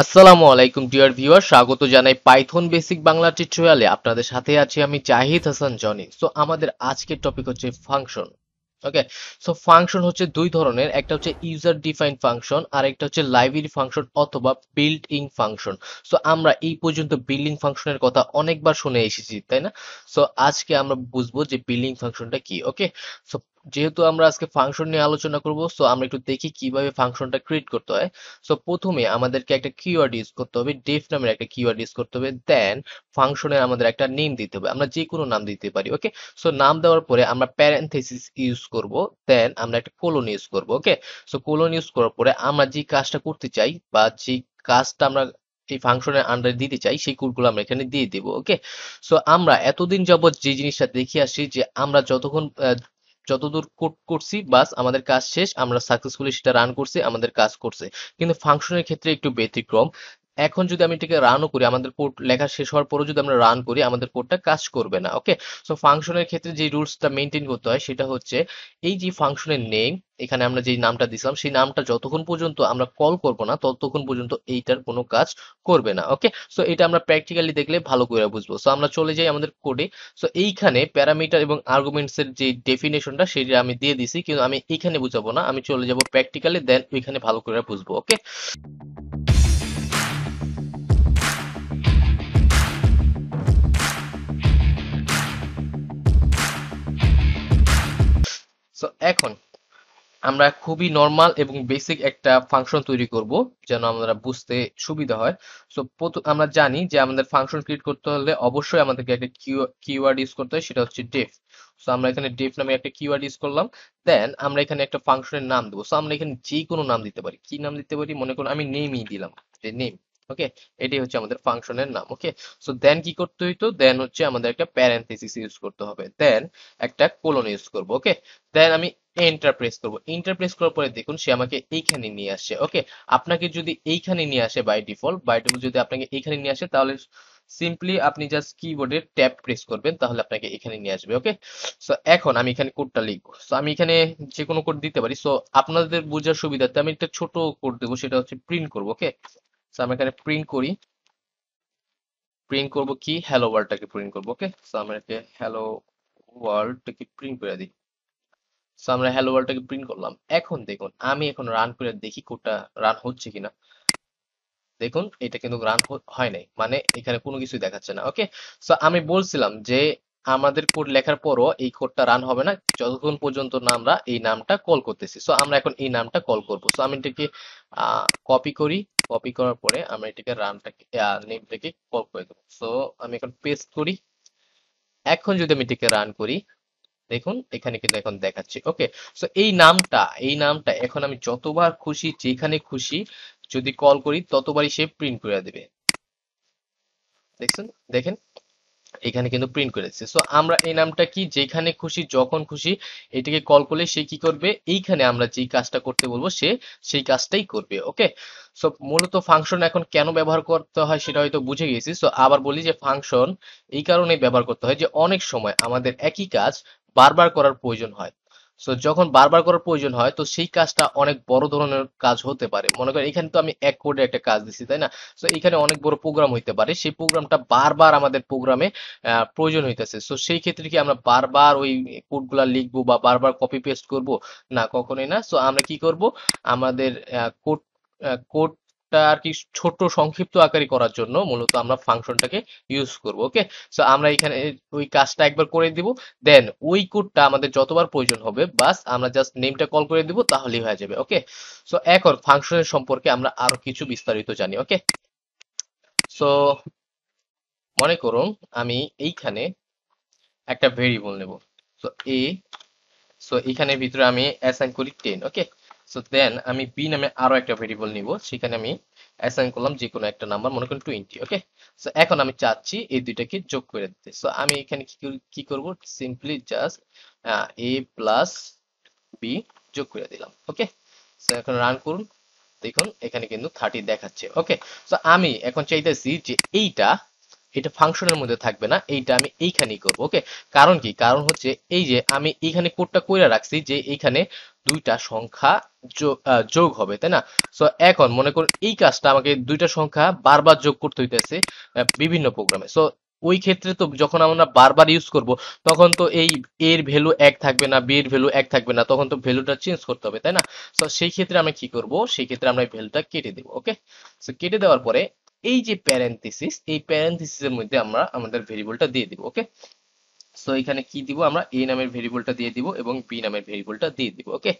আসসালামু আলাইকুম dear viewer, স্বাগত জানাই পাইথন বেসিক বাংলা টিউটোরিয়ালে। আপনাদের সাথে আছি আমি জাহিদ হাসান জনি। সো আমাদের আজকের টপিক হচ্ছে ফাংশন। ওকে, সো ফাংশন হচ্ছে দুই ধরনের, একটা হচ্ছে ইউজার ডিফাইন ফাংশন আর একটা হচ্ছে লাইব্রেরি ফাংশন অথবা বিল্ট ইন ফাংশন। সো আমরা এই পর্যন্ত বিল্ডিং ফাংশনের কথা অনেকবার শুনে এসেছি, তাই না? সো আজকে আমরা বুঝবো যে বিল্ডিং ফাংশনটা কি। ওকে, সো যেহেতু আমরা আজকে ফাংশন নিয়ে আলোচনা করব, সো আমরা একটু দেখি কিভাবে ফাংশনটা ক্রিয়েট করতে হয়। সো প্রথমে আমাদেরকে একটা কিওয়ার্ড ইউজ করতে হবে, ডেফ নামের একটা কিওয়ার্ড ইউজ করতে হবে। দেন ফাংশনে আমাদের একটা নেম দিতে হবে, আমরা যে কোনো নাম দিতে পারি। ওকে, সো নাম দেওয়ার পরে আমরা প্যারেনথেসিস ইউজ করব। দেন আমরা একটা কোলন ইউজ করব। ওকে, সো কোলন ইউজ করার পরে আমরা যে কাজটা করতে চাই বা যে কাজটা আমরা এই ফাংশনের আন্ডারে দিতে চাই সেই কোডগুলো আমরা এখানে দিয়ে দিব। ওকে, সো আমরা এতদিন যাবত যে জিনিসটা দেখে আসি যে আমরা যতক্ষণ যতদূর কোড করছি বাস আমাদের কাজ শেষ, আমরা সাকসেসফুলি সেটা রান করছি, আমাদের কাজ করছে। কিন্তু ফাংশনের ক্ষেত্রে একটু ব্যতিক্রম। এখন যদি আমি এটাকে রানও করি, আমাদের কোড লেখা শেষ হওয়ার পরেও যদি আমরা রান করি, আমাদের কোডটা কাজ করবে না। ওকে, সো ফাংশনের ক্ষেত্রে যে রুলসটা মেনটেন করতে হয় সেটা হচ্ছে এই যে ফাংশনের নেম, এখানে আমরা যে নামটা দিছিলাম সেই নামটা যতক্ষণ পর্যন্ত আমরা কল করব না ততক্ষণ পর্যন্ত এইটার কোনো কাজ করবে না। ওকে, সো এটা আমরা প্র্যাকটিক্যালি দেখলে ভালো করে বুঝবো। সো আমরা চলে যাই আমাদের কোডে। সো এইখানে প্যারামিটার এবং আর্গুমেন্টস এর যে ডেফিনেশনটা সেটা আমি দিয়ে দিছি, কিন্তু আমি এখানে বুঝাবো না, আমি চলে যাব প্র্যাকটিক্যালি, দেন ওইখানে ভালো করে বুঝবো। ওকে, সো এখন আমরা খুবই নর্মাল এবং বেসিক একটা ফাংশন তৈরি করব যেন আমরা বুঝতে সুবিধা হয়। সো আমরা জানি যে আমাদের ফাংশন ক্রিয়েট করতে হলে অবশ্যই আমাদেরকে একটা কিওয়ার্ড ইউজ করতে হয়, সেটা হচ্ছে ডেফ। সো আমরা এখানে ডেফ নামে একটা কিওয়ার্ড ইউজ করলাম। দেন আমরা এখানে একটা ফাংশনের নাম দেবো। সো আমরা এখানে যে কোনো নাম দিতে পারি। কি নাম দিতে পারি? মনে করুন আমি নেমই দিলাম, যে নেম। ওকে, এটাই হচ্ছে আমাদের ফাংশনের নাম। ওকে, সো দেন কি করতে হইতো? দেন হচ্ছে আমাদের একটা প্যারেনথেসিস ইউজ করতে হবে, দেন একটা কোলন ইউজ করব। ওকে, দেন আমি এন্টার প্রেস করবো। এন্টার প্রেস করার পরে দেখুন সে আমাকে এইখানে নিয়ে আসছে। ওকে, আপনাকে যদি এইখানে নিয়ে আসে বাই ডিফল্ট যদি আপনাকে এইখানে নিয়ে আসে, তাহলে সিম্পলি আপনি জাস্ট কিবোর্ডের ট্যাব প্রেস করবেন, তাহলে আপনাকে এখানে নিয়ে আসবে। ওকে, সো এখন আমি এখানে কোডটা লিখবো। সো আমি এখানে যে কোনো কোড দিতে পারি। সো আপনাদের বোঝার সুবিধার্থে আমি একটা ছোট কোড দেবো, সেটা হচ্ছে প্রিন্ট করবো। ওকে, সো আমি এখানে প্রিন্ট করি। প্রিন্ট করবো কি? হ্যালো ওয়ার্ল্ডটাকে প্রিন্ট করবো। ওকে, সো আমরা হ্যালো ওয়ার্ল্ডটাকে প্রিন্ট করে দিই। সো আমরা হ্যালো ওয়ার্ল্ডটাকে প্রিন্ট করলাম। এখন দেখুন আমি এখন রান করে দেখি কোডটা রান হচ্ছে কিনা। দেখুন এটা কিন্তু রান হয় নাই, মানে এখানে কোনো কিছু দেখাচ্ছে না। ওকে, সো আমি বলছিলাম যে আমাদের কোড লেখার পরও এই কোডটা রান হবে না যতক্ষণ পর্যন্ত না আমরা এই নামটা কল করতেছি। সো আমরা এখন এই নামটা কল করব। সো আমি এটাকে কপি করি। কপি করার পরে আমরা এটাকে রানটাকে নেমটাকে কল করে দেবো। সো আমি এখন পেস্ট করি। এখন যদি আমি এটাকে রান করি, দেখুন এখানে কিন্তু এখন দেখাচ্ছে। ওকে, সো এই নামটা এখন আমি যতবার খুশি যেখানে খুশি যদি কল করি ততবারই সে প্রিন্ট করে দেবে। দেখছেন? দেখেন এখানে কিন্তু প্রিন্ট করে দিচ্ছে। সো আমরা এই নামটা কি যেখানে খুশি যখন খুশি এটাকে কল করলে সে কি করবে? এইখানে আমরা যেই কাজটা করতে বলবো সে সেই কাজটাই করবে। ওকে, সো মূলত ফাংশন এখন কেন ব্যবহার করতে হয় সেটা হয়তো বুঝে গেছি। সো আবার বলি যে ফাংশন এই কারণে ব্যবহার করতে হয় যে অনেক সময় আমাদের একই কাজ বারবার করার প্রয়োজন হয়। সো যখন বারবার করার প্রয়োজন হয় তো সেই কাজটা অনেক বড় ধরনের কাজ হতে পারে। মনে করেন এখানে তো আমি এক কোডে একটা কাজ দিচ্ছি, তাই না? সো এখানে অনেক বড় প্রোগ্রাম হইতে পারে, সেই প্রোগ্রামটা বারবার আমাদের প্রোগ্রামে প্রয়োজন হইতেছে। সো সেই ক্ষেত্রে কি আমরা বারবার ওই কোডগুলা লিখবো বা বারবার কপি পেস্ট করব? না, কখনোই না। সো আমরা কি করব? আমাদের কোডটা আর কি ছোট সংক্ষিপ্ত আকারে করার জন্য মূলত আমরা ফাংশনটাকে ইউজ করব। ওকে, সো আমরা এখানে ওই কাজটা একবার করে দিব। দেন ওই কোডটা আমাদের যতবার প্রয়োজন হবে বাস আমরা জাস্ট নেমটা কল করে দিব, তাহলেই হয়ে যাবে। ওকে, সো এখন ফাংশনের সম্পর্কে আমরা আরো কিছু বিস্তারিত জানি। ওকে, সো মনে করুন আমি এইখানে একটা ভেরিয়েবল নেব। সো এ, সো এখানের ভিতরে আমি অ্যাসাইন করি 10। ওকে, সো দেন আমি বি নামে আরো একটা ভেরিয়েবল নিব, সেখানে আমি অ্যাসাইন করলাম যে কোনো একটা নাম্বার, মনে করুন 20। ওকে, সো এখন আমি চাচ্ছি এই দুইটাকে যোগ করে দিতে। সো আমি এখানে কি করব? Simply just a plus B যোগ করে দিলাম। ওকে, সো এখন রান করুন। দেখুন এখানে কিন্তু 30 দেখাচ্ছে। ওকে, সো আমি এখন চাইতেছি যে এইটা এটা ফাংশনের মধ্যে থাকবে না, এইটা আমি এইখানেই করব। ওকে, কারণ কি, কারণ হচ্ছে এই যে আমি এইখানে কোডটা কইরা রাখছি যে এইখানে দুইটা সংখ্যা যোগ হবে, তাই না? সো এখন মনে করুন এই কাজটা আমাকে দুইটা সংখ্যা বারবার যোগ করতে হইতেছে বিভিন্ন প্রোগ্রামে। সো ওই ক্ষেত্রে তো যখন আমরা বারবার ইউজ করব, তখন তো এই এর ভ্যালু এক থাকবে না, বি এর ভ্যালু এক থাকবে না, তখন তো ভ্যালুটা চেঞ্জ করতে হবে, তাই না? সো সেই ক্ষেত্রে আমরা কি করব, সেই ক্ষেত্রে আমরা এই ভ্যালুটা কেটে দেব। ওকে, সো কেটে দেওয়ার পরে এই যে প্যারেনথেসিস, এই প্যারেনথেসিসের মধ্যে আমরা আমাদের ভেরিয়েবলটা দিয়ে দিব। ওকে, সো এখানে কি দিব, আমরা a নামের ভেরিয়েবলটা দিয়ে দিব এবং b নামের ভেরিয়েবলটা দিয়ে দিব। ওকে,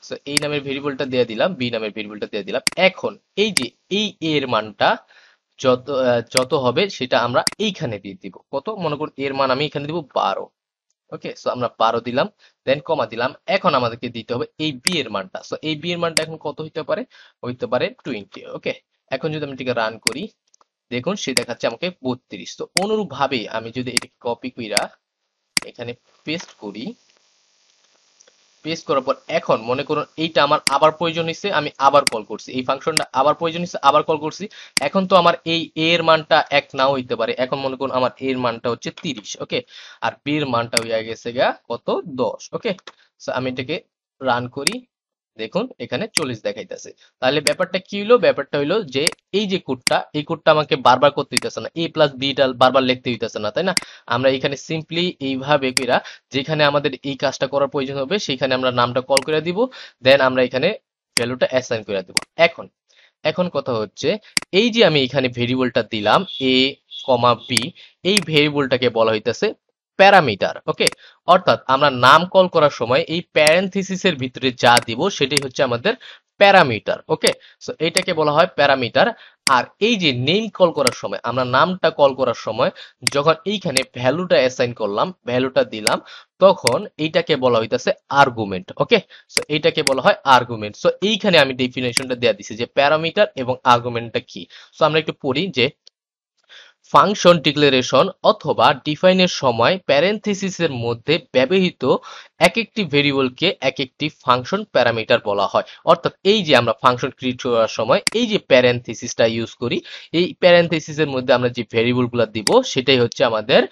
সো a নামের ভেরিয়েবলটা দিয়ে দিলাম, b নামের ভেরিয়েবলটা দিয়ে দিলাম। এখন এই যে এই a এর মানটা যত হবে সেটা আমরা এইখানে দিয়ে দিব। কত, মনে করুন এর মান আমি এখানে দিব 12। ওকে, সো আমরা 12 দিলাম, দেন কমা দিলাম। এখন আমাদেরকে দিতে হবে এই বি এর মানটা। সো এই বি এর মানটা এখন কত হইতে পারে, হইতে পারে 20। ওকে, এখন যদি আমি এটাকে রান করি, দেখুন সে দেখাচ্ছে আমাকে 32। তো অনুরূপ ভাবে আমি যদি এটাকে কপি কইরা এখানে পেস্ট করি, পেস্ট করার পর এখন মনে করুন এইটা আমার আবার প্রয়োজন হয়েছে, আমি আবার কল করছি এই ফাংশনটা, আবার প্রয়োজন হয়েছে আবার কল করছি। এখন তো আমার এই a এর মানটা এক নাও হইতে পারে, এখন মনে করুন আমার a এর মানটা হচ্ছে 30। ওকে, আর b এর মানটা হয়ে গেছে গা কত, 10। ওকে, সো আমি এটাকে রান করি, দেখুন এখানে 40 দেখাইতেছে। তাহলে ব্যাপারটা কি হইলো, ব্যাপারটা হইলো যে এই যে কোডটা, এই কোডটা আমাকে বারবার করতে হইতেছে না, a প্লাস b টা বারবার লিখতে হইতেছে না, তাই না? আমরা এখানে সিম্পলি এইভাবে কইরা যেখানে আমাদের এই কাজটা করার প্রয়োজন হবে সেখানে আমরা নামটা কল করে দিব, দেন আমরা এখানে ভ্যালুটা অ্যাসাইন করে দিব। এখন এখন কথা হচ্ছে এই যে আমি এখানে ভেরিয়েবলটা দিলাম a কমা b, এই ভেরিয়েবলটাকে বলা হইতেছে প্যারামিটার। ওকে, অর্থাৎ আমরা নাম কল করার সময় এই প্যারেনথেসিসের ভিতরে যা দিব সেটাই হচ্ছে আমাদের প্যারামিটার। ওকে, সো এইটাকে বলা হয় প্যারামিটার। আর এই যে নেম কল করার সময়, আমরা নামটা কল করার সময় যখন এইখানে ভ্যালুটা অ্যাসাইন করলাম, ভ্যালুটা দিলাম, তখন এইটাকে বলা হইতাছে আর্গুমেন্ট। ওকে, সো এইটাকে বলা হয় আর্গুমেন্ট। সো এইখানে আমি ডেফিনেশনটা দেয়া দিছি যে প্যারামিটার এবং আর্গুমেন্টটা কি। সো আমরা একটু পড়ি যে ফাংশন ডিক্লারেশন অথবা ডিফাইনের সময় প্যারেনথেসিসের মধ্যে ব্যবহৃত এক একটি ভেরিয়েবলকে এক একটি ফাংশন প্যারামিটার বলা হয়। অর্থাৎ এই যে আমরা ফাংশন ক্রিয়েট করার সময় এই যে প্যারেনথেসিসটা ইউজ করি, এই প্যারেনথেসিসের মধ্যে আমরা যে ভেরিয়েবলগুলো দিব সেটাই হচ্ছে আমাদের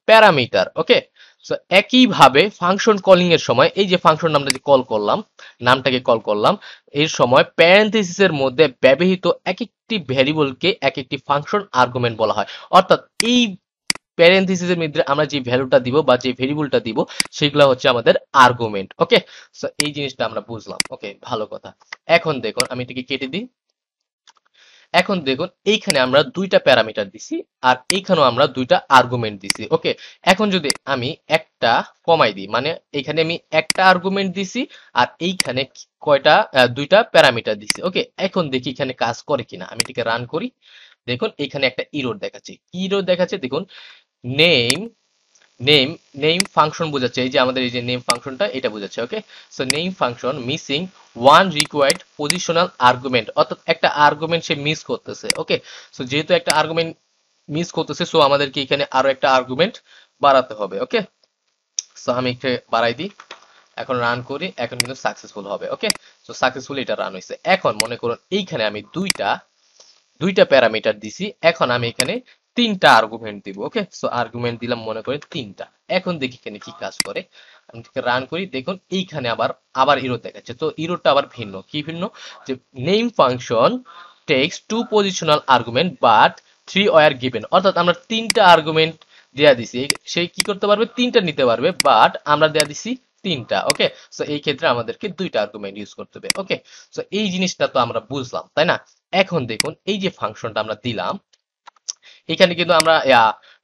প্যারামিটার। ওকে, সো একইভাবে ফাংশন কলিং এর সময় এই যে ফাংশন আমরা যে কল করলাম, নামটাকে কল করলাম, এর সময় প্যারেনথেসিসের মধ্যে ব্যবহৃত এক একটি ভেরিয়েবলকে এক একটি ফাংশন আর্গুমেন্ট বলা হয়। অর্থাৎ এই প্যারেনথেসিসের মধ্যে আমরা যে ভ্যালুটা দিব বা যে ভেরিয়েবলটা দিব সেগুলো হচ্ছে আমাদের আর্গুমেন্ট। ওকে, সো এই জিনিসটা আমরা বুঝলাম। ওকে, ভালো কথা। এখন দেখুন আমি এটাকে কেটে দিই। এখন দেখুন এইখানে আমরা দুইটা প্যারামিটার দিছি আর এইখানেও আমরা দুইটা আর্গুমেন্ট দিছি। ওকে, এখন যদি আমি একটা কমাই দিই, মানে এখানে আমি একটা আর্গুমেন্ট দিছি আর এইখানে কয়টা, দুইটা প্যারামিটার দিছি। ওকে, এখন দেখি এখানে কাজ করে কিনা, আমি এটাকে রান করি। দেখুন এখানে একটা ইরর দেখাচ্ছে। কি ইরর দেখাচ্ছে দেখুন, নেম নেম নেম ফাংশন বোঝাচ্ছে, এই যে আমাদের এই যে নেম ফাংশনটা এটা বোঝাচ্ছে। Okay, so name function missing one required positional argument, অর্থাৎ একটা আর্গুমেন্ট সে মিস করতেছে। ওকে, সো যেহেতু একটা আর্গুমেন্ট মিস করতেছে, সো আমাদেরকে এখানে আরো একটা আর্গুমেন্ট বাড়াতে হবে। ওকে, সো আমি একটু বাড়াই দিই, এখন রান করি, এখন কিন্তু সাকসেসফুল হবে। ওকে, সো সাকসেসফুল এটা রান হয়েছে। এখন মনে করুন এইখানে আমি দুইটা দুইটা প্যারামিটার দিছি, এখন আমি এখানে তিনটা আর্গুমেন্ট দিব। ওকে, সো আর্গুমেন্ট দিলাম মনে করেন তিনটা। এখন দেখি এখানে কি কাজ করে, আমি রান করি, দেখুন এইখানে আবার আবার ইরর দেখাচ্ছে। তো ইররটা আবার ভিন্ন, কি ভিন্ন, যে name function takes two positional argument but three were given, অর্থাৎ আমরা তিনটা আর্গুমেন্ট দেয়া দিছি, সে কি করতে পারবে, তিনটা নিতে পারবে, বাট আমরা দেয়া দিছি তিনটা। ওকে, সো এই ক্ষেত্রে আমাদেরকে দুইটা আর্গুমেন্ট ইউজ করতে হবে। ওকে, সো এই জিনিসটা তো আমরা বুঝলাম, তাই না? এখন দেখুন এই যে ফাংশনটা আমরা দিলাম, এখানে কিন্তু আমরা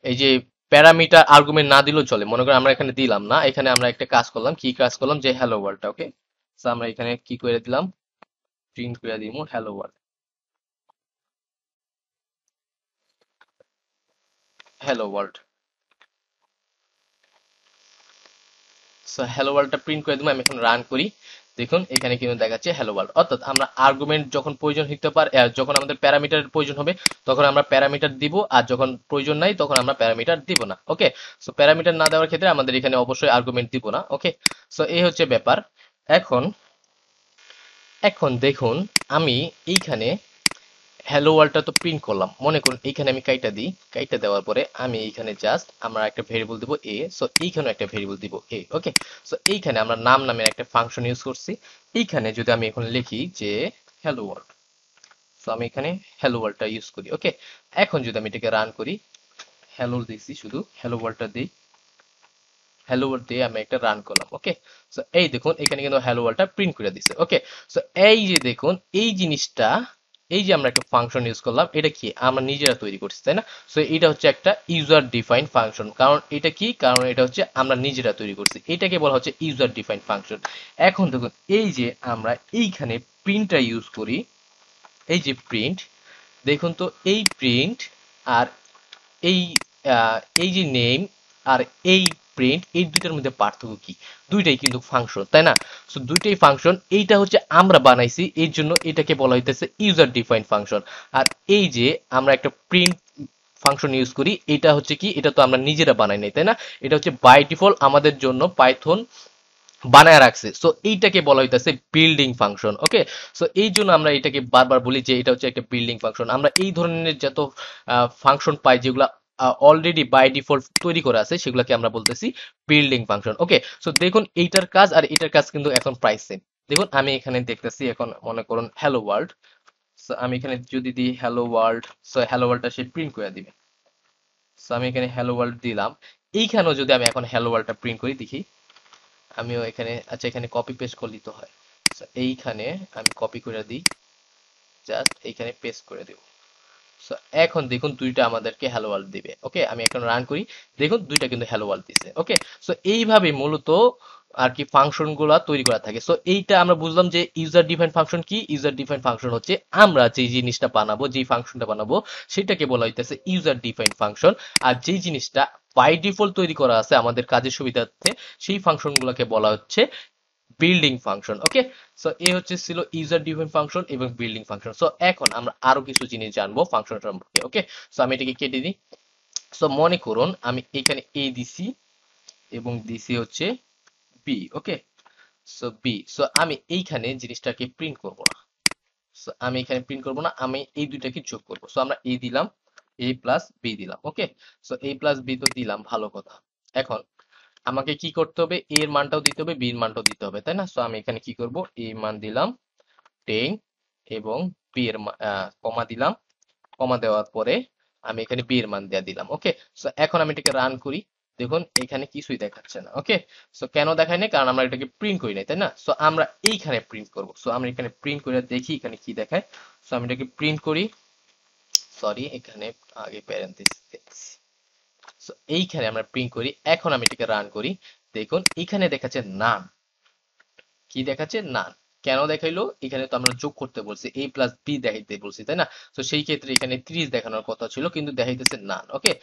এই যে প্যারামিটার আর্গুমেন্ট না দিলেও চলে। মনে করেন আমরা এখানে দিলাম না, এখানে আমরা একটা কাজ করলাম, কি কাজ করলাম, যে হ্যালো ওয়ার্ল্ডটা। ওকে, সো আমরা এখানে কি করে দিলাম, প্রিন্ট করে দিব hello world, hello world. So hello ওয়ার্ল্ডটা প্রিন্ট করে দিব, আমি এখন রান করি। দেখুন এখানে কিন্তু দেখাচ্ছে হ্যালো ওয়ার্ল্ড। অর্থাৎ আমরা আর্গুমেন্ট যখন প্রয়োজন হতে পারে, যখন আমাদের প্যারামিটারের প্রয়োজন হবে তখন আমরা প্যারামিটার দিব, আর যখন প্রয়োজন নাই তখন আমরা প্যারামিটার দিব না। ওকে, সো প্যারামিটার না দেওয়ার ক্ষেত্রে আমাদের এখানে অবশ্যই আর্গুমেন্ট দিব না। ওকে, সো এই হচ্ছে ব্যাপার। এখন এখন দেখুন আমি এইখানে হ্যালো ওয়ার্ল্ডটা তো প্রিন্ট করলাম, মনে করুন এইখানে আমি কাইটা দিই, কাইটা দেওয়ার পরে আমি এইখানে জাস্ট আমরা একটা ভেরিয়েবল দিব এ, সো এইখানে একটা ভেরিয়েবল দিব এ, ওকে। সো এইখানে আমরা নাম নামের একটা ফাংশন ইউজ করছি। এইখানে যদি আমি এখন লিখি যে হ্যালো ওয়ার্ল্ড, সো আমি এখানে হ্যালো ওয়ার্ল্ডটা ইউজ করি, ওকে। এখন যদি আমি এটাকে রান করি, হ্যালো দিছি, শুধু হ্যালো ওয়ার্ল্ডটা দিই, হ্যালো ওয়ার্ল্ড দিয়ে আমি একটা রান করলাম, ওকে। সো এই দেখুন এখানে কিন্তু হ্যালো ওয়ার্ল্ডটা প্রিন্ট করে দিছে, ওকে। সো এই যে দেখুন এই জিনিসটা, এই যে আমরা একটা ফাংশন ইউজ করলাম, এটা কি আমরা নিজেরা তৈরি করছি, তাই না? সো এটা হচ্ছে একটা ইউজার ডিফাইন্ড ফাংশন। কারণ এটা কি, কারণ এটা হচ্ছে আমরা নিজেরা তৈরি করছি, এটাকে বলা হচ্ছে ইউজার ডিফাইন্ড ফাংশন। এখন দেখুন এই যে আমরা এইখানে প্রিন্টটা ইউজ করি, এই যে প্রিন্ট, দেখুন তো এই প্রিন্ট আর এই এই যে নেম আর এই প্রিন্ট, এই দুইটার মধ্যে পার্থক্য কি? দুইটাই কিন্তু ফাংশন, তাই না? সো দুইটাই ফাংশন, এইটা হচ্ছে আমরা বানাইছি, এর জন্য এটাকে বলা হইতেছে ইউজার ডিফাইন্ড ফাংশন। আর এই যে আমরা একটা প্রিন্ট ফাংশন ইউজ করি, এটা হচ্ছে কি, এটা তো আমরা নিজেরা বানাই নাই, তাই না? এটা হচ্ছে বাই ডিফল্ট আমাদের জন্য পাইথন বানায় রাখছে। সো এইটাকে বলা হইতাছে বিল্ডিং ফাংশন, ওকে। সো এই জন্য আমরা এটাকে বারবার বলি যে এটা হচ্ছে একটা বিল্ডিং ফাংশন। আমরা এই ধরনের যত ফাংশন পাই যেগুলা অলরেডি বাই ডিফল্ট তৈরি করা আছে, সেগুলোকে আমরা বলতেছি বিল্ডিং ফাংশন, ওকে। সো দেখুন এইটার কাজ আর এটার কাজ কিন্তু এখন প্রায় সেম। দেখুন আমি এখানে দেখতেছি, এখন মনে করুন হ্যালো ওয়ার্ল্ড, সো আমি এখানে যদি দিই হ্যালো ওয়ার্ল্ড, সো হ্যালো ওয়ার্ল্ডটা সে প্রিন্ট করে দিবে। সো আমি এখানে হ্যালো ওয়ার্ল্ড দিলাম, এইখানেও যদি আমি এখন হ্যালো ওয়ার্ল্ডটা প্রিন্ট করি দেখি, আমিও এখানে, আচ্ছা এখানে কপি পেস্ট করলেই তো হয়। So, এইখানে আমি কপি করে দিই, জাস্ট এইখানে পেস্ট করে দিব। সো এখন দেখুন দুইটা আমাদেরকে হ্যালো ওয়ার্ল্ড দিবে, ওকে। আমি এখন রান করি, দেখুন দুইটা কিন্তু হ্যালো ওয়ার্ল্ড দিছে, ওকে। সো এইভাবে মূলত আর কি ফাংশন গুলা তৈরি করা থাকে। সো এইটা আমরা বুঝলাম যে ইউজার ডিফাইন ফাংশন কি। ইউজার ডিফাইন ফাংশন হচ্ছে আমরা যে জিনিসটা বানাবো, যে ফাংশনটা বানাবো, সেটাকে বলা হইতেছে ইউজার ডিফাইন ফাংশন। আর যে জিনিসটা বাই ডিফল্ট তৈরি করা আছে আমাদের কাজের সুবিধার্থে, সেই ফাংশন গুলাকে বলা হচ্ছে বিল্ডিং ফাংশন, ওকে। সো এ হচ্ছে ছিল ইউজার ডিফাইন ফাংশন এবং বিল্ডিং ফাংশন। সো এখন আমরা আরো কিছু জিনিস জানবো ফাংশন সম্পর্কে, ওকে। সো আমি এটাকে কেটে দিই। সো মনে করুন আমি এখানে এ দিছি এবং দিছি হচ্ছে বি, ওকে। সো বি, সো আমি এইখানে জিনিসটাকে প্রিন্ট করব না। সো আমি এখানে প্রিন্ট করব না, আমি এই দুইটাকে যোগ করব। সো আমরা এ দিলাম, এ প্লাস বি দিলাম, ওকে। সো এ প্লাস বি তো দিলাম, ভালো কথা। এখন আমাকে কি করতে হবে, এ এর মানটাও দিতে হবে, বি এর মানটাও দিতে হবে, তাই না? সো আমি এখানে কি করব, এ মান দিলাম 10 এবং বি এর কমা দিলাম, কমা দেওয়ার পরে আমি এখানে বি এর মান দিয়ে দিলাম, ওকে। সো এখন আমি এটাকে রান করি, দেখুন এখানে কিছুই দেখাচ্ছে না, ওকে। সো কেন দেখায় না, কারণ আমরা এটাকে প্রিন্ট করি নাই, তাই না? সো আমরা এইখানে প্রিন্ট করব। সো আমরা এখানে প্রিন্ট করে দেখি এখানে কি দেখায়। সো আমি এটাকে প্রিন্ট করি, সরি এখানে আগে প্যারেন্থেসিস। সো এইখানে আমরা প্রিন্ট করি, এখন আমি এটাকে রান করি, দেখুন এখানে দেখাচ্ছে নান। কি দেখাচ্ছে, নান। কেন দেখাইলো, এখানে তো আমরা যোগ করতে বলছি, a প্লাস বি দেখাইতে বলছি, তাই না? তো সেই ক্ষেত্রে এখানে 30 দেখানোর কথা ছিল, কিন্তু দেখাইতেছে নান, ওকে।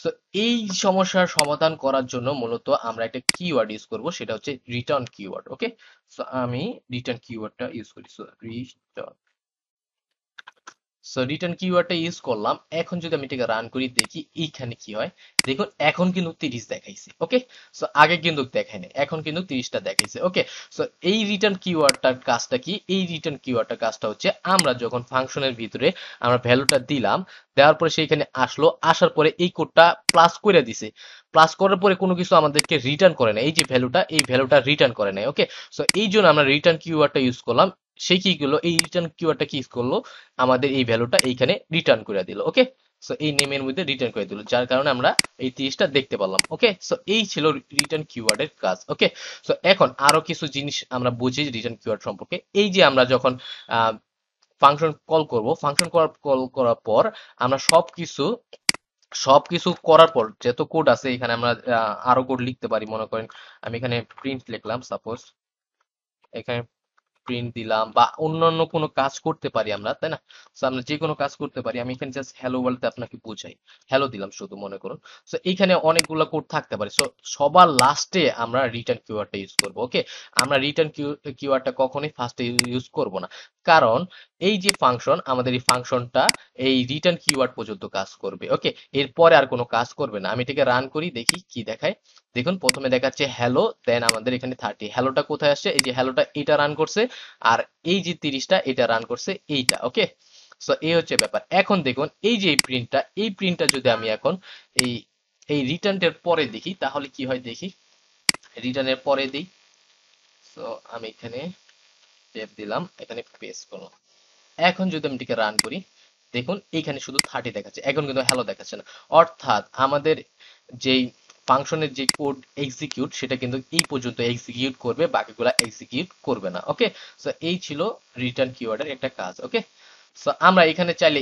সো এই সমস্যার সমাধান করার জন্য মূলত আমরা একটা কিওয়ার্ড ইউজ করব, সেটা হচ্ছে রিটার্ন কিওয়ার্ড, ওকে। সো আমি রিটার্ন কিওয়ার্ডটা ইউজ করি, সো রিটার্ন। সো রিটার্ন কিওয়ার্ডটা ইউজ করলাম। এখন যদি আমি এটাকে রান করি দেখি এইখানে কি হয়, দেখুন এখন কিন্তু 30 দেখাইছে, ওকে। সো আগে কিন্তু দেখায় নাই, এখন কিন্তু 30টা দেখাইছে, ওকে। সো এই রিটার্ন কিওয়ার্ডটার কাজটা কি, এই রিটার্ন কিওয়ার্ডটার কাজটা হচ্ছে আমরা যখন ফাংশনের ভিতরে আমরা ভ্যালুটা দিলাম, দেওয়ার পরে সেইখানে আসলো, আসার পরে এই কোডটা প্লাস করে দিছে, প্লাস করার পরে কোনো কিছু আমাদেরকে রিটার্ন করে না, এই যে ভ্যালুটা, এই ভ্যালুটা রিটার্ন করে নাই, ওকে। সো এই জন্য আমরা রিটার্ন কিওয়ার্ডটা ইউজ করলাম। সেই কি করলো, এই রিটার্ন কিওয়ার্ডটা কি করলো, আমাদের এই ভ্যালুটা এইখানে রিটার্ন করে দিল, ওকে। সো এই নেমের মধ্যে রিটার্ন করে দিল, যার কারণে আমরা এই 30টা দেখতে পারলাম, ওকে। সো এই ছিল রিটার্ন কিওয়ার্ডের কাজ, ওকে। সো এখন আরো কিছু জিনিস আমরা বুঝি রিটার্ন কিওয়ার্ড সম্পর্কে। এই যে আমরা যখন ফাংশন কল করব, ফাংশন কল করার পর আমরা সবকিছু সবকিছু করার পর যত কোড আছে এখানে আমরা আরো কোড লিখতে পারি। মনে করেন আমি এখানে প্রিন্ট লিখলাম, সাপোজ এখানে প্রিন্ট দিলাম, বা অন্যান্য কোনো কাজ করতে পারি আমরা, তাই না? So, আমরা যে কোনো কাজ করতে পারি। আমি এখানে জাস্ট হ্যালো বলতে আপনাকে বুঝাই, হ্যালো দিলাম শুধু, মনে করুন। সো এইখানে অনেকগুলো কোড থাকতে পারে। সো সবার লাস্টে আমরা রিটার্ন কিওয়ার্ডটা ইউজ করব, ওকে। আমরা রিটার্ন কিওয়ার্ডটা কখনোই ফার্স্টে ইউজ করব না, কারণ এই যে ফাংশন, আমাদের এই ফাংশনটা এই রিটার্ন কিওয়ার্ড পর্যন্ত কাজ করবে, ওকে। এরপরে আর কোনো কাজ করবে না। আমি এটাকে রান করি দেখি কি দেখায়। দেখুন প্রথমে দেখাচ্ছে হ্যালো, দেন আমাদের এখানে 30। হ্যালোটা কোথায় আসছে, এই যে হ্যালোটা এটা রান করছে, আর এই যে 30টা এটা রান করছে এইটা, ওকে। সো এই হচ্ছে ব্যাপার। এখন দেখুন এই যে এই প্রিন্টটা যদি আমি এখন এই এই রিটার্নের পরে দেখি তাহলে কি হয় দেখি। রিটার্নের পরে দিই। সো আমি এখানে টেপ দিলাম, এখানে পেস্ট করলাম। এখন যদি আমি এটাকে রান করি, দেখুন এইখানে শুধু 30 দেখাচ্ছে, এখন কিন্তু হ্যালো দেখাচ্ছে না। অর্থাৎ আমাদের যেই ফাংশনের যে কোড এক্সিকিউট সেটা কিন্তু এই পর্যন্ত এক্সিকিউট করবে, বাকিগুলা এক্সিকিউট করবে না। ওকে, সো এই ছিল রিটার্ন কিওয়ার্ডের একটা কাজ। ওকে, সো আমরা এখানে চাইলে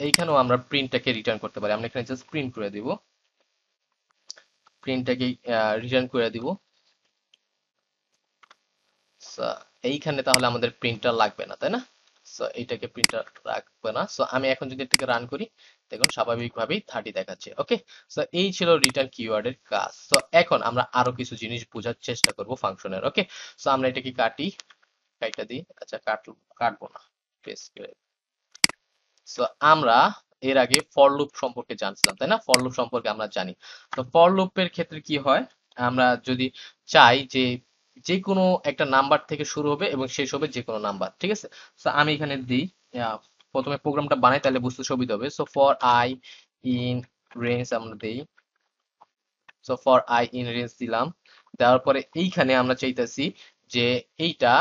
এইখানেও আমরা প্রিন্টটাকে রিটার্ন করতে পারি। আমরা এখানে জাস্ট প্রিন্ট করে দিব, প্রিন্টটাকে রিটার্ন করে দিব। সো এইখানে তাহলে আমাদের প্রিন্টার লাগবে না, তাই না? সো এইটাকে প্রিন্টার রাখবে না। সো আমি এখন যদি এটাকে রান করি, দেখুন স্বাভাবিকভাবেই 30 দেখাচ্ছে। ওকে, সো এই ছিল রিটার্ন কিওয়ার্ডের কাজ। সো এখন আমরা আরো কিছু জিনিস বোঝার চেষ্টা করব ফাংশনের। ওকে, সো আমরা এটাকে কাইটা দিই। আচ্ছা, কাটবো না, পেস্ট করে। সো আমরা এর আগে ফর লুপ সম্পর্কে জানছিলাম, তাই না? ফর লুপ সম্পর্কে আমরা জানি। তো ফর লুপের ক্ষেত্রে কি হয়, আমরা যদি চাই যে যে কোনো একটা নাম্বার থেকে শুরু হবে এবং শেষ হবে যে কোনো নাম্বার, ঠিক আছে? সো আমি এখানে দিই, প্রথমে প্রোগ্রামটা বানাই তাহলে বুঝতে সুবিধা হবে। So for I in range আমরা দেই। So for I in range দিলাম। দেওয়ার পরে এইখানে আমরা চাইতেছি যে এইটা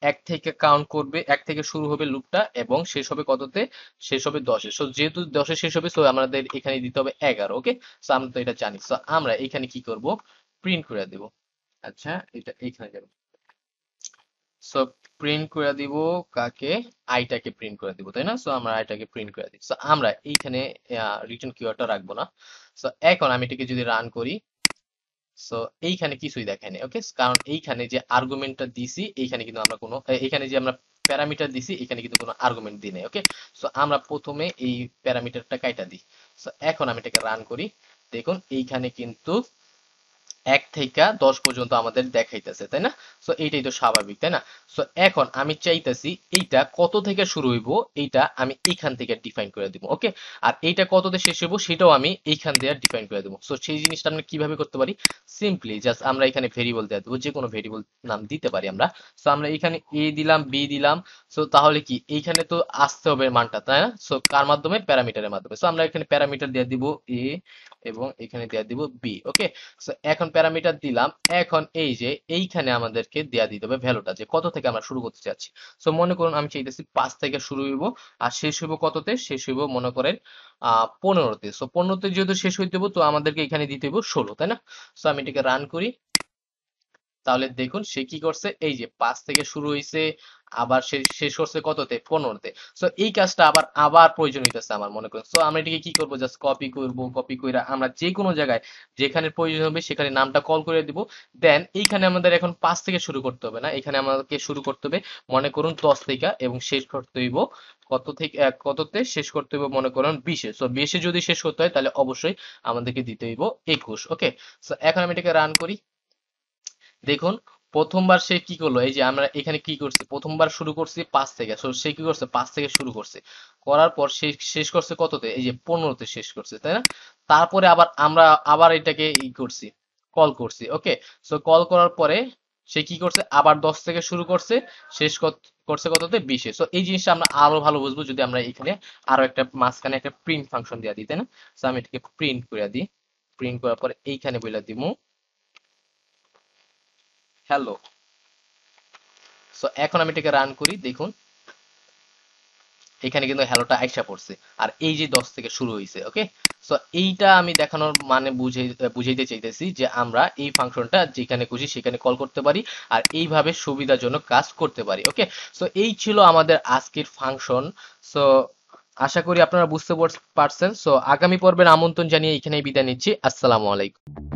এক থেকে কাউন্ট করবে, এক থেকে শুরু হবে লুপটা এবং শেষ হবে কততে? শেষ হবে 10-এ। সো যেহেতু 10-এ শেষ হবে, সো আমাদের এখানে দিতে হবে 11। ওকে, সো আমরা তো এটা জানি। সো আমরা এখানে কি করব, প্রিন্ট করে দেব। আচ্ছা, এটা এইখানে যাবে। সো প্রিন্ট করে দিব কাকে? আইটাকে প্রিন্ট করে দিব, তাই না? সো আমরা আইটাকে প্রিন্ট করে দিই। সো আমরা এইখানে রিটার্ন কিওয়ার্ডটা রাখবো না। সো এখন আমি এটাকে যদি রান করি, সো এইখানে কিছুই দেখায়নি। ওকে, কারণ এইখানে যে আর্গুমেন্টটা দিছি, এইখানে কিন্তু আমরা কোনো এইখানে যে আমরা প্যারামিটার দিছি, এখানে কিন্তু কোনো আর্গুমেন্ট দিই নাই। ওকে, সো আমরা প্রথমে এই প্যারামিটারটা কাইটা দিই। সো এখন আমি এটাকে রান করি, দেখুন এইখানে কিন্তু 1 থেকে 10 পর্যন্ত আমাদের দেখাইতেছে, তাই না? সো এইটাই তো স্বাভাবিক, তাই না? সো এখন আমি চাইতেছি এইটা কত থেকে শুরু হইব, এইটা আমি এইখান থেকে ডিফাইন করে দিব। ওকে, আর এইটা কততে শেষ হইব সেটাও আমি এইখান দিয়ে ডিফাইন করে দেবো। সো সেই জিনিসটা আমরা কিভাবে করতে পারি, সিম্পলি জাস্ট আমরা এখানে ভেরিয়েবল দিয়ে দেবো, যে কোনো ভেরিয়েবল নাম দিতে পারি আমরা। সো আমরা এখানে এ দিলাম, বি দিলাম। সো তাহলে কি এইখানে তো আসতে হবে মানটা, তাই না? সো কার মাধ্যমে? প্যারামিটারের মাধ্যমে। সো আমরা এখানে প্যারামিটার দিয়ে দিব এ এবং এখানে দিয়ে দিব বি। ওকে, সো এখন প্যারামিটার দিলাম। এখন এই যে এইখানে আমাদেরকে দেয়া দিতে হবে ভ্যালুটা, যে কত থেকে আমরা শুরু করতে চাচ্ছি। সো মনে করুন আমি চাইতেছি 5 থেকে শুরু হইব, আর শেষ হইব কততে? শেষ হইব মনে করেন 15-তে। সো 15-তে যেহেতু শেষ হইতে হবে, তো আমাদেরকে এখানে দিতে হইব 16, তাই না? সো আমি এটাকে রান করি, তাহলে দেখুন সে কি করছে, এই যে 5 থেকে শুরু হয়েছে, আবার সে শেষ করছে কততে? 15-তে। সো এই কাজটা আবার আবার প্রয়োজন হইতেছে আমার, মনে করেন। সো আমরা এটাকে কি করব, জাস্ট কপি করব। কপি কইরা আমরা যে কোনো জায়গায় যেখানে প্রয়োজন হবে সেখানে নামটা কল করে দিব। দেন এইখানে আমাদের এখন 5 থেকে শুরু করতে হবে না, এখানে আমাদেরকে শুরু করতে হবে মনে করুন 10 থেকে, এবং শেষ করতে হইব কত থেকে? কততে শেষ করতে হইব? মনে করুন 20-এ। সো 20-এ যদি শেষ করতে হয় তাহলে অবশ্যই আমাদেরকে দিতে হইব 21। ওকে, সো এখন আমি এটাকে রান করি, দেখুন প্রথমবার সে কি করলো, এই যে আমরা এখানে কি করছি, প্রথমবার শুরু করছি 5 থেকে। সো সে কি করছে, 5 থেকে শুরু করছে, করার পর সে শেষ করছে কততে? এই যে 15-তে শেষ করছে, তাই না? তারপরে আবার আমরা আবার এটাকে করছি, কল করছি। ওকে, সো কল করার পরে সে কি করছে, আবার 10 থেকে শুরু করছে, শেষ করছে কততে? 20-এ। সো এই জিনিসটা আমরা আরো ভালো বুঝবো যদি আমরা এখানে আরো একটা মাঝখানে একটা প্রিন্ট ফাংশন দিয়ে দিই, তাই না? সো আমি এটাকে প্রিন্ট করে দিই। প্রিন্ট করার পরে এইখানে বলে দিব হ্যালো। সো এখন আমি এটাকে রান করি, দেখুন এখানে কিন্তু হ্যালোটা আইসা পড়ছে, আর এই যে 10 থেকে শুরু হয়েছে। ওকে, সো এইটা আমি দেখানোর মানে বুঝাইতে চাইতেছি যে আমরা এই ফাংশনটা যেখানে খুশি সেখানে কল করতে পারি, আর এইভাবে সুবিধাজনক কাজ করতে পারি। ওকে, সো এই ছিল আমাদের আজকের ফাংশন। সো আশা করি আপনারা বুঝতে পারছেন। সো আগামী পর্বের আমন্ত্রণ জানিয়ে এখানেই বিদায় নিচ্ছি। আসসালামু আলাইকুম।